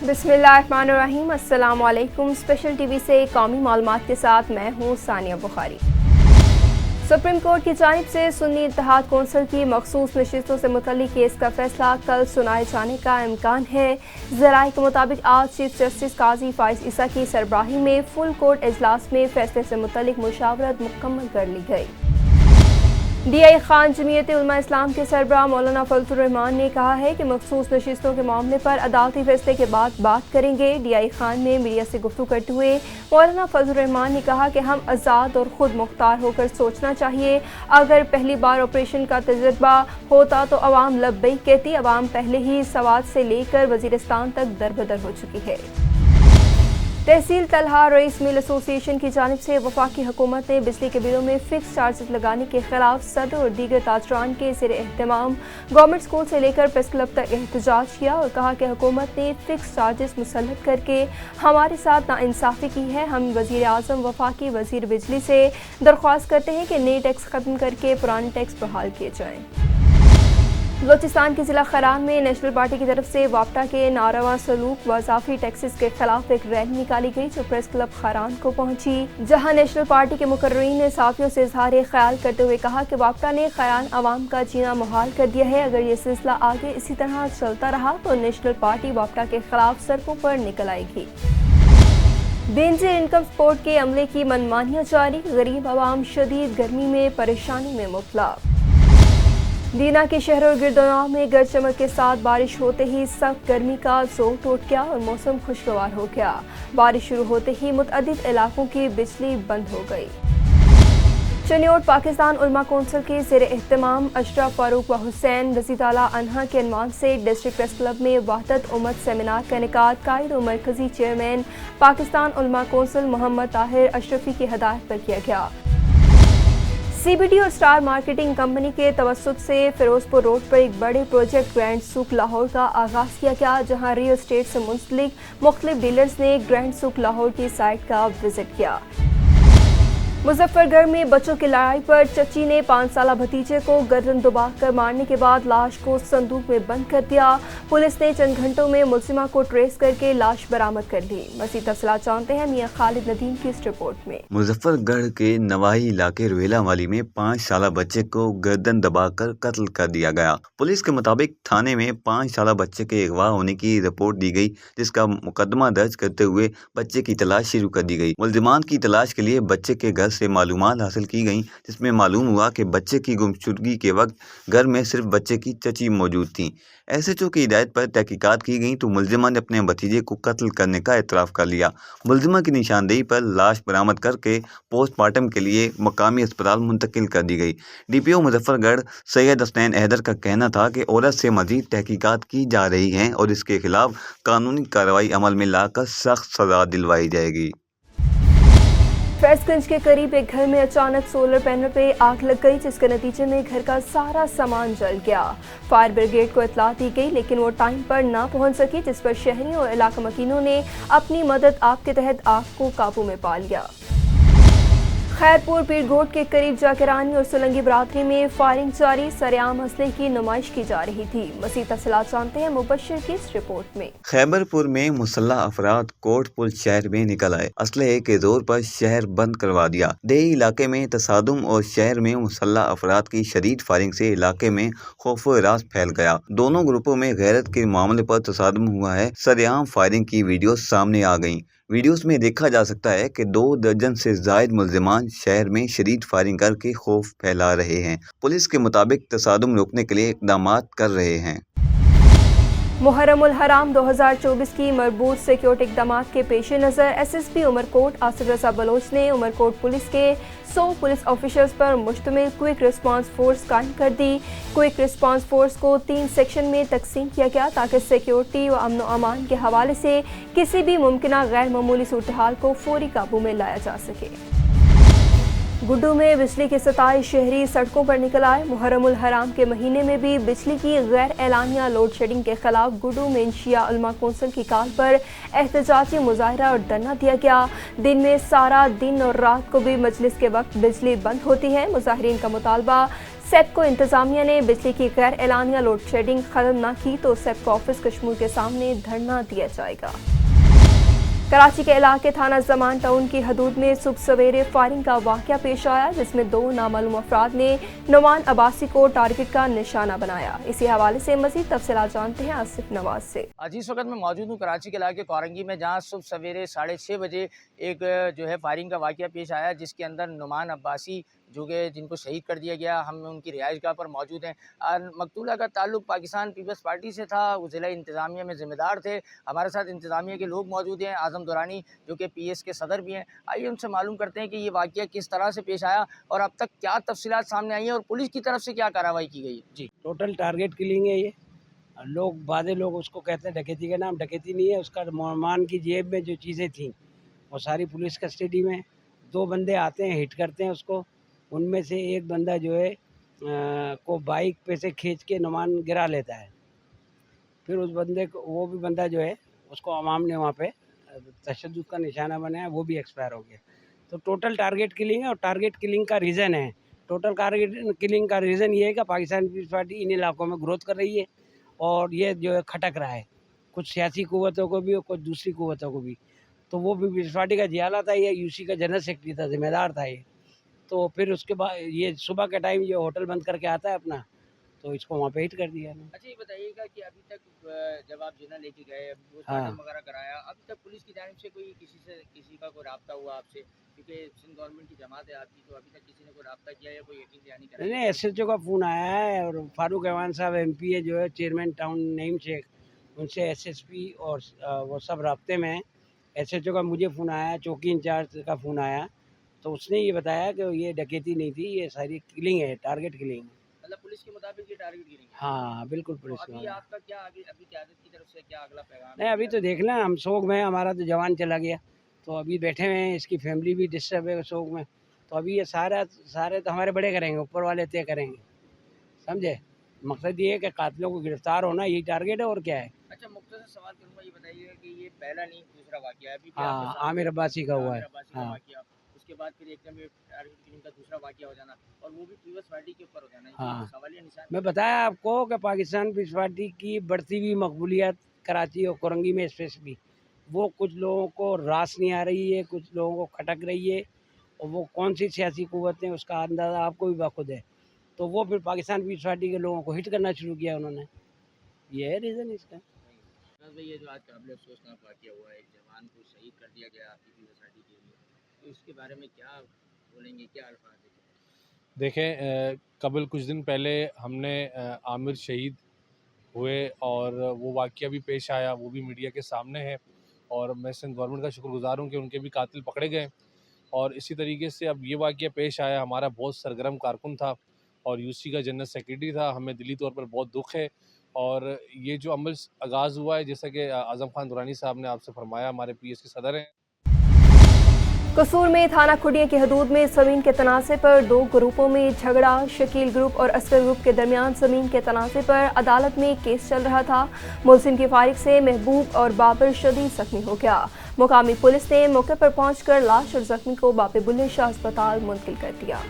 बिस्मिल्लाहिर्रहमानिर्रहीम। अस्सलाम वालेकुम। स्पेशल टीवी से कौमी मालूमात के साथ मैं हूँ सानिया बुखारी। सुप्रीम कोर्ट की जानिब से सुन्नी इत्तेहाद कौंसिल की मखसूस नशिस्तों से मुतल्लिक केस का फैसला कल सुनाए जाने का इम्कान है। ज़राए के मुताबिक आज चीफ जस्टिस काजी फाइज ईसा की सरबराही में फुल कोर्ट इजलास में फैसले से मुतल्लिक मुशावरत मुकम्मल कर ली गई। DI खान जमीयत उलमा इस्लाम के सरबराह मौलाना फजलुर रहमान ने कहा है कि मखसूस नशिस्तों के मामले पर अदालती फैसले के बाद बात करेंगे। DI खान ने मीडिया से गुफ्तगू करते हुए मौलाना फजलुर रहमान ने कहा कि हम आज़ाद और ख़ुद मुख्तार होकर सोचना चाहिए। अगर पहली बार ऑपरेशन का तजुर्बा होता तो अवाम लब्बैक कहती। अवाम पहले ही सवात से लेकर वजीरिस्तान तक दरबदर हो चुकी है। तहसील तलहा रईस मिल एसोसिएशन की जानिब से वफाकी हुकूमत ने बिजली के बिलों में फिक्स चार्जेस लगाने के खिलाफ सदर और दीगर ताजरान के ज़ेर एहतमाम गवर्नमेंट स्कूल से लेकर प्रेस क्लब तक एहतजाज किया और कहा कि हुकूमत ने फिक्स चार्जेस मुसल्लत करके हमारे साथ नाइंसाफ़ी की है। हम वज़ीर आज़म वफाकी वज़ीर बिजली से दरख्वास्त करते हैं कि नए टैक्स ख़त्म करके पुराने टैक्स बहाल किए जाएँ। बलूचिस्तान के ज़िला खरान में नेशनल पार्टी की तरफ से वापटा के नारवा सलूक व इजाफी टैक्सेस के खिलाफ एक रैली निकाली गई जो प्रेस क्लब खरान को पहुंची, जहां नेशनल पार्टी के मुकर्रीन ने साफियों से इजहार ख्याल करते हुए कहा कि वापटा ने खरान अवाम का जीना मुहाल कर दिया है। अगर ये सिलसिला आगे इसी तरह चलता रहा तो नेशनल पार्टी वापटा के खिलाफ सड़कों पर निकल आएगी। बेनजीर इनकम सपोर्ट के अमले की मनमानियां जारी, गरीब अवाम शदीद गर्मी में परेशानी में मुब्तला। दीना के शहर और गिरदोनाव में गरज चमक के साथ बारिश होते ही सख्त गर्मी का जोर टूट गया और मौसम खुशगवार हो गया। बारिश शुरू होते ही मुतअद्दिद इलाकों की बिजली बंद हो गई। चनियोट पाकिस्तान उलमा कौंसिल के ज़ेर एहतमाम अशरफ फारूक व हुसैन रज़ी ताला अन्हा के अनवान से डिस्ट्रिक्ट प्रेस क्लब में वहदत उम्मत सेमिनार का इनेकाद कायद और मरकजी चेयरमैन पाकिस्तान उलमा कौंसिल मोहम्मद ताहिर अशरफी की हिदायत पर किया गया। CBD और स्टार मार्केटिंग कंपनी के तवस्सुत से फिरोजपुर रोड पर एक बड़े प्रोजेक्ट ग्रैंड सूक लाहौर का आगाज़ किया गया, जहां रियल एस्टेट से मुंसलिक मुख्तलिफ डीलर्स ने ग्रैंड सूक लाहौर की साइट का विजिट किया। मुजफ्फरगढ़ में बच्चों की लड़ाई पर चची ने 5 साला भतीजे को गर्दन दबाकर मारने के बाद लाश को संदूक में बंद कर दिया। पुलिस ने चंद घंटों में मुलजिमा को ट्रेस करके लाश बरामद कर ली। मज़ीद तफसीलात जानते हैं मियां खालिद नदीम की इस रिपोर्ट में। मुजफ्फरगढ़ के नवाही इलाके रुहेला वाली में 5 साला बच्चे को गर्दन दबाकर कत्ल कर दिया गया। पुलिस के मुताबिक थाने में 5 साला बच्चे के अगवा होने की रिपोर्ट दी गई, जिसका मुकदमा दर्ज करते हुए बच्चे की तलाश शुरू कर दी गई। मुलजिमान की तलाश के लिए बच्चे के घर से मालूमात हासिल की गई, जिसमें मालूम हुआ कि बच्चे की गुमशुदगी के वक्त घर में सिर्फ बच्चे की चची मौजूद थी। SHO की हिदायत पर तहकीकात की गई तो मुलजिमा ने अपने भतीजे को कत्ल करने का एतराफ़ कर लिया। मुलजिमा की निशानदेही पर लाश बरामद करके पोस्टमार्टम के लिए मकामी अस्पताल मुंतकिल कर दी गई। DPO मुजफ्फरगढ़ सैयद हसनैन हैदर का कहना था कि औरत से मज़ीद तहकीकात की जा रही हैं और इसके खिलाफ कानूनी कार्रवाई अमल में लाकर सख्त सज़ा दिलवाई जाएगी। फैजगंज के करीब एक घर में अचानक सोलर पैनल पे आग लग गई, जिसके नतीजे में घर का सारा सामान जल गया। फायर ब्रिगेड को इत्तला दी गई लेकिन वो टाइम पर ना पहुंच सकी, जिस पर शहरियों और इलाका मकीनों ने अपनी मदद आग के तहत आग को काबू में पा लिया। खैरपुर पीरगोट के करीब जाकिरानी और सोलंगी बरादरी में फायरिंग जारी, सरेआम असलहे की नुमाइश की जा रही थी। मज़ीद तफसीलात जानते हैं मुबश्शिर की इस रिपोर्ट में। खैबरपुर में मुसल्लह अफराद कोट पुल शहर में निकल आए, असलहे के जोर पर शहर बंद करवा दिया। देही इलाके में तसादुम और शहर में मुसल्लह अफराद की शदीद फायरिंग से इलाके में खौफ व रास फैल गया। दोनों ग्रुपों में गैरत के मामले पर तसादुम हुआ है। सरेआम फायरिंग की वीडियो सामने आ गई। वीडियोस में देखा जा सकता है कि 2 दर्जन से जायद मुल्जिमान शहर में शदीद फायरिंग करके खौफ फैला रहे हैं। पुलिस के मुताबिक तसादुम रोकने के लिए इक़दामात कर रहे हैं। मुहर्रमुल हराम 2024 की मरबूत सिक्योरिटी इक़दामात के पेश नज़र SSP उमरकोट आसिफ रज़ा बलोच ने उमरकोट पुलिस के 100 पुलिस ऑफिसर्स पर मुश्तमिल क्विक रिस्पांस फोर्स कायम कर दी। क्विक रिस्पांस फोर्स को 3 सेक्शन में तकसीम किया गया ताकि सिक्योरिटी व अमन व अमान के हवाले से किसी भी मुमकिन गैर मामूली सूरत हाल को फौरी काबू में लाया जा सके। गुड्डू में बिजली के 27 शहरी सड़कों पर निकल आए। मुहर्रमुल हराम के महीने में भी बिजली की गैर एलानिया लोड शेडिंग के खिलाफ गुड्डू में शिया उलमा कौंसिल की कॉल पर एहतजाजी मुजाहरा और धरना दिया गया। दिन में सारा दिन और रात को भी मजलिस के वक्त बिजली बंद होती है। मुजाहिरीन का मुतालबा सेप्को इंतजामिया ने बिजली की गैर एलानिया लोड शेडिंग खत्म न की तो सेप्को ऑफिस कश्मीर के सामने धरना दिया जाएगा। कराची के इलाके थाना जमान टाउन की हदूद में सुबह सवेरे फायरिंग का वाकया पेश आया जिसमें 2 नामालूम अफराद ने नुमान अब्बासी को टारगेट का निशाना बनाया। इसी हवाले से मजीद तफसीलात जानते हैं आसिफ नवाज से। आज इस वक्त मैं मौजूद हूँ कराची के इलाके कोरंगी में, जहाँ सुबह सवेरे 6:30 बजे एक जो है फायरिंग का वाकया पेश आया जिसके अंदर नुमान अब्बासी जो कि जिनको शहीद कर दिया गया। हम उनकी रिहाइशगाह पर मौजूद हैं। मकतूला का ताल्लुक पाकिस्तान पीपल्स पार्टी से था, वो ज़िला इंतज़ामिया में ज़िम्मेदार थे। हमारे साथ इंतज़ामिया के लोग मौजूद हैं, आज़म दुरानी जो कि PS के सदर भी हैं। आइए उनसे मालूम करते हैं कि ये वाकया किस तरह से पेश आया और अब तक क्या तफसीलात सामने आई हैं और पुलिस की तरफ से क्या कार्रवाई की गई है। जी, टोटल टारगेट किलिंग है ये। लोग बादे लोग उसको कहते हैं डकैती का नाम, डकैती नहीं है। उसका मोहमान की जेब में जो चीज़ें थीं वो सारी पुलिस कस्टडी में। 2 बंदे आते हैं, हिट करते हैं उसको। उनमें से एक बंदा जो है को बाइक पे से खींच के नुमान गिरा लेता है। फिर उस बंदे को, वो भी बंदा जो है उसको अवाम ने वहाँ पे तशद्दुद का निशाना बनाया, वो भी एक्सपायर हो गया। तो टोटल टारगेट किलिंग है और टारगेट किलिंग का रीज़न है, टोटल टारगेट किलिंग का रीज़न ये है कि पाकिस्तान पीपल्स पार्टी इन इलाकों में ग्रोथ कर रही है और ये जो है खटक रहा है कुछ सियासी कुव्वतों को भी और कुछ दूसरी कुव्वतों को भी। तो वो भी पीपल्स पार्टी का जियाला था, ये UC का जनरल सेक्रेटरी था, जिम्मेदार था ये। तो फिर उसके बाद ये सुबह के टाइम ये होटल बंद करके आता है अपना, तो इसको वहाँ पे हिट कर दिया ना। अच्छा, ये बताइएगा कि अभी तक जब आप जिना लेके गए, हाँ। वगैरह कराया, अभी तक पुलिस की जानिब से किसी का कोई राब्ता हुआ आपसे? क्योंकि सिंध गवर्नमेंट की जमात है आपकी, तो अभी तक किसी ने कोई राब्ता किया या कोई यकीन दहानी कराई? नहीं, SHO का फ़ोन आया है और फारूक अहमान साहब MP है जो है चेयरमैन टाउन नईम शेख, उनसे SSP और वो सब राब्ते में हैं। SHO का मुझे फ़ोन आया, चौकी इंचार्ज का फ़ोन आया, तो उसने ये बताया कि ये डकैती नहीं थी, ये सारी किलिंग है, टारगेट किलिंग है। मतलब पुलिस के मुताबिक ये टारगेट गिरी? हाँ बिल्कुल पुलिस तो अभी में। आपका क्या अभी क़यादत की तरफ से क्या अगला पैगाम? नहीं, अभी तो देखना, हम शोक में, हमारा तो जवान चला गया, तो अभी बैठे हुए हैं, इसकी फैमिली भी डिस्टर्ब है शोक में। तो अभी ये सारे तो हमारे बड़े करेंगे, ऊपर वाले तय करेंगे, समझे। मकसद ये है कि कातिलों को गिरफ्तार होना, यही टारगेट है और क्या है। अच्छा, मुख्तसर सवाल करूँगा, ये बताइए कि ये पहला नहीं दूसरा वाकया है अभी? हाँ, आमिर अब्बासी का हुआ है। हाँ, उसके बाद फिर एकदम टारगेट किलिंग का दूसरा वाकया हो जाना और वो भी पीपल्स पार्टी के ऊपर हो जाना, हाँ। सवालिया निशान। मैं बताया आपको कि पाकिस्तान पीपल्स पार्टी की बढ़ती हुई मकबूलियत कराची और कोरंगी में स्पेशली, वो कुछ लोगों को रास नहीं आ रही है, कुछ लोगों को खटक रही है, और वो कौन सी सियासी कुव्वतें उसका अंदाज़ा आपको भी बाखुद है। तो वो फिर पाकिस्तान पीपल्स पार्टी के लोगों को हिट करना शुरू किया उन्होंने, ये है रीज़न इसका। भाई, ये जो आज काबिल अफसोसनाक वाकया हुआ है, एक जवान को शहीद कर दिया गया आपकी पीपल्स पार्टी के लिए, तो इसके बारे में क्या बोलेंगे, क्या अल्फाज है? देखें, कबल कुछ दिन पहले हमने आमिर शहीद हुए और वो वाकया भी पेश आया, वो भी मीडिया के सामने है और मैं सिंध गवर्नमेंट का शुक्रगुजार हूँ कि उनके भी कातिल पकड़े गए। और इसी तरीके से अब ये वाकया पेश आया, हमारा बहुत सरगर्म कारकुन था और UC का जनरल सेक्रेटरी था, हमें दिली तौर पर बहुत दुख है। और ये जो अमल आगाज़ हुआ है, जैसा कि आज़म खान दुरानी साहब ने आपसे फरमाया, हमारे PS के सदर हैं। कसूर में थाना खुडिया की हदूद में ज़मीन के तनाज़े पर 2 ग्रुपों में झगड़ा। शकील ग्रुप और असगर ग्रुप के दरमियान ज़मीन के तनाज़े पर अदालत में केस चल रहा था। मुलजिम की फायरिंग से महबूब और बाबर शदीद जख्मी हो गया। मुकामी पुलिस ने मौके पर पहुंचकर लाश और जख्मी को बाबे बुल्ले शाह अस्पताल मुंतकिल कर दिया।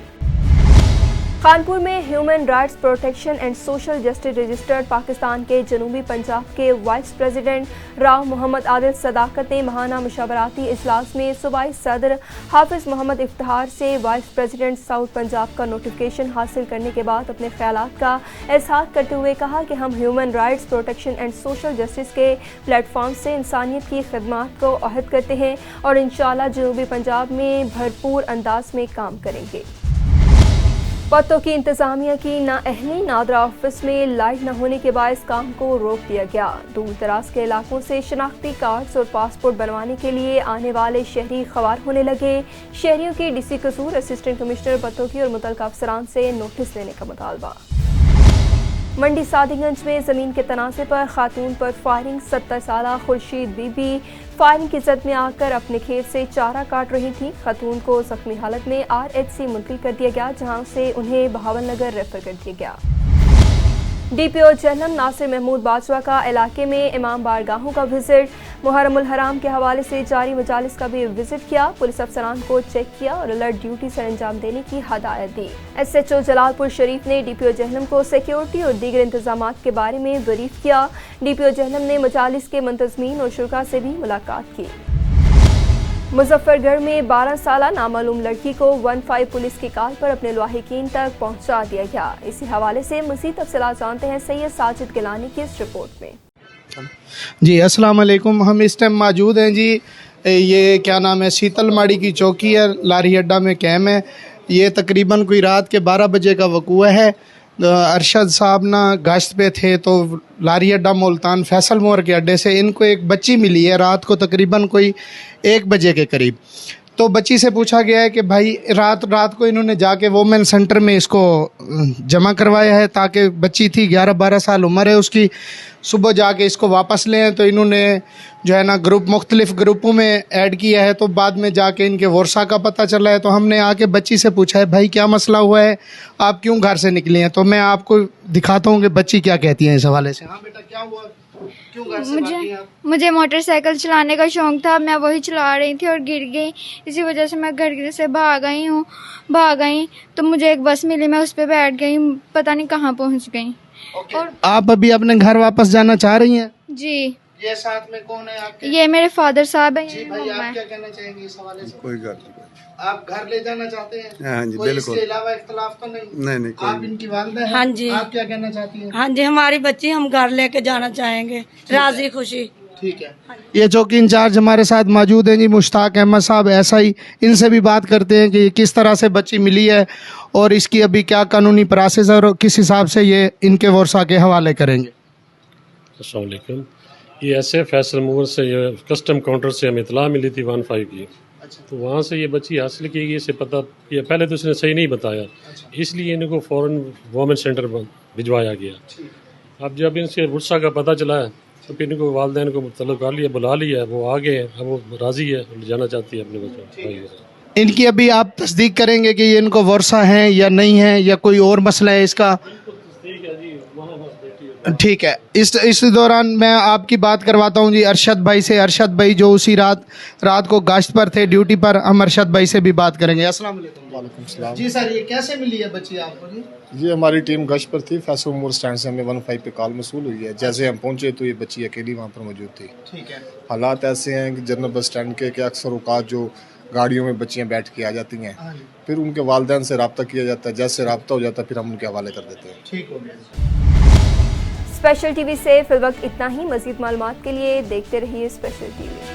कानपुर में human rights protection and social justice registered Pakistan के जनूबी पंजाब के वाइस प्रेसिडेंट राव मोहम्मद आदिल सदाकत ने महाना मुशावराती इजलास में सूबाई सदर हाफिज मोहम्मद इफ्तिहार से वाइस प्रेसिडेंट साउथ पंजाब का नोटिफिकेशन हासिल करने के बाद अपने ख्यालात का इजहार करते हुए कहा कि हम human rights protection and social justice के प्लेटफॉर्म से इंसानियत की खिदमत को अहद करते हैं और इंशाअल्लाह जनूबी पंजाब में भरपूर अंदाज में काम करेंगे। पत्तों की इंतजामिया की नाअहली, नादरा ऑफिस में लाइट न होने के बायस काम को रोक दिया गया। दूर दराज के इलाकों से शनाख्ती कार्ड्स और पासपोर्ट बनवाने के लिए आने वाले शहरी ख्वार होने लगे। शहरियों की DC कसूर असिस्टेंट कमिश्नर पत्तों और मुतल्लिका अफसरान से नोटिस लेने का मुतालबा। मंडी सादीगंज में ज़मीन के तनाज़े पर खातून पर फायरिंग। 70 साला खुर्शीद बीबी फायरिंग की जद में आकर अपने खेत से चारा काट रही थी। खातून को जख्मी हालत में RHC मुंतकिल कर दिया गया, जहां से उन्हें बहावल नगर रेफर कर दिया गया। DPO जहलम नासिर महमूद बाजवा का इलाके में इमाम बारगाहों का विजिट। محرم الحرام کے حوالے سے جاری مجالس کا بھی وزٹ کیا، پولیس افسران کو چیک کیا اور الرٹ ڈیوٹی سر انجام دینے کی ہدایت دی۔ SHO جلال پور شریف نے DPO جہلم کو سیکیورٹی اور دیگر انتظامات کے بارے میں بریف کیا۔ DPO جہلم نے مجالس کے منتظمین اور شرکاء سے بھی ملاقات کی۔ مظفر گڑھ میں 12 سالہ نامعلوم لڑکی کو 15 پولیس کی کال پر اپنے لاحقین تک پہنچا دیا گیا۔ اسی حوالے سے مزید تفصیلات جانتے ہیں سید ساجد گیلانی کی اس رپورٹ میں۔ جی السلام علیکم، ہم اس ٹائم موجود ہیں جی، یہ کیا نام ہے، سیتل ماڑی کی چوکی ہے، لاری اڈا میں قائم ہے۔ یہ تقریباً کوئی رات کے 12 بجے کا وقوع ہے۔ ارشد صاحب نا گشت پہ تھے تو لاری اڈا ملتان فیصل مور کے اڈے سے ان کو ایک بچی ملی ہے رات کو تقریباً کوئی 1 بجے کے قریب۔ تو بچی سے پوچھا گیا ہے کہ بھائی رات کو انہوں نے جا کے وومن سینٹر میں اس کو جمع کروایا ہے، تاکہ بچی تھی 11-12 سال عمر ہے اس کی، صبح جا کے اس کو واپس لیں۔ تو انہوں نے جو ہے نا مختلف گروپوں میں ایڈ کیا ہے، تو بعد میں جا کے ان کے ورثہ کا پتہ چلا ہے۔ تو ہم نے آ کے بچی سے پوچھا ہے بھائی کیا مسئلہ ہوا ہے، آپ کیوں گھر سے نکلی ہیں؟ تو میں آپ کو دکھاتا ہوں کہ بچی کیا کہتی ہیں اس حوالے سے۔ ہاں بیٹا کیا ہوا، کیوں گھر سے بھاگی ہیں آپ؟ مجھے موٹر سائیکل چلانے کا شوق تھا، میں وہی چلا رہی تھی اور گر گئی، اسی وجہ سے میں گھر سے بھاگ گئی تو مجھے ایک بس ملی، میں اس پہ بیٹھ گئی، پتہ نہیں کہاں پہنچ گئی۔ اور آپ ابھی اپنے گھر واپس جانا چاہ رہی ہیں؟ جی، یہ ساتھ میں کون ہے آپ کے؟ یہ میرے فادر صاحب ہیں۔ جی بھائی آپ کیا کہنا چاہیں گے اس حوالے سے؟ کوئی بات نہیں، آپ گھر لے جانا چاہتے ہیں؟ ہاں جی کوئی اس بالکل کے علاوہ اختلاف تو نہیں؟ نہیں آپ ان کی والدہ ہیں؟ ہاں جی، آپ کیا کہنا چاہتی ہیں؟ ہاں جی، ہماری بچی ہم گھر لے کے جانا چاہیں گے، راضی خوشی۔ ٹھیک ہے، یہ چوکی انچارج ہمارے ساتھ موجود ہیں جی مشتاق احمد صاحب، ایسا ہی ان سے بھی بات کرتے ہیں کہ کس طرح سے بچی ملی ہے اور اس کی ابھی کیا قانونی پروسیس ہے اور کس حساب سے یہ ان کے ورثہ کے حوالے کریں گے۔ السلام علیکم، یہ ایسے فیصل مور سے یہ کسٹم کاؤنٹر سے ہمیں اطلاع ملی تھی 15 کی، تو وہاں سے یہ بچی حاصل کی گئی، اسے پتہ یہ پہلے تو اس نے صحیح نہیں بتایا، اس لیے ان کو فوراً وومن سینٹر بھجوایا گیا۔ اب جب ان سے ورثہ کا پتہ چلا ہے تو پھر ان کو والدین کو مطلب کر لیا، بلا لیا، وہ آگے ہیں، اب وہ راضی ہے، جانا چاہتی ہے اپنے بچوں۔ ان کی ابھی آپ تصدیق کریں گے کہ یہ ان کو ورثہ ہیں یا نہیں ہیں یا کوئی اور مسئلہ ہے اس کا؟ ٹھیک ہے، اس دوران میں آپ کی بات کرواتا ہوں جی ارشد بھائی سے۔ ارشد بھائی جو اسی رات کو گشت پر تھے، ڈیوٹی پر، ہم ارشد بھائی سے بھی بات کریں گے۔ السلام علیکم۔ وعلیکم السلام جی سر، یہ کیسے ملی ہے بچی آپ کو؟ جی ہماری ٹیم گشت پر تھی، فیصل مور اسٹینڈ سے ہمیں 15 پہ کال موصول ہوئی ہے۔ جیسے ہم پہنچے تو یہ بچی اکیلی وہاں پر موجود تھی۔ ٹھیک ہے، حالات ایسے ہیں کہ جنرل بس اسٹینڈ کے کہ اکثر اوقات جو گاڑیوں میں بچیاں بیٹھ کے آ جاتی ہیں، پھر ان کے والدین سے رابطہ کیا جاتا ہے، جیسے رابطہ ہو جاتا ہے پھر ہم ان کے حوالے کر دیتے ہیں۔ ٹھیک ہو گیا۔ اسپیشل ٹی وی سے فی الوقت اتنا ہی، مزید معلومات کے لیے دیکھتے رہیے اسپیشل ٹی وی۔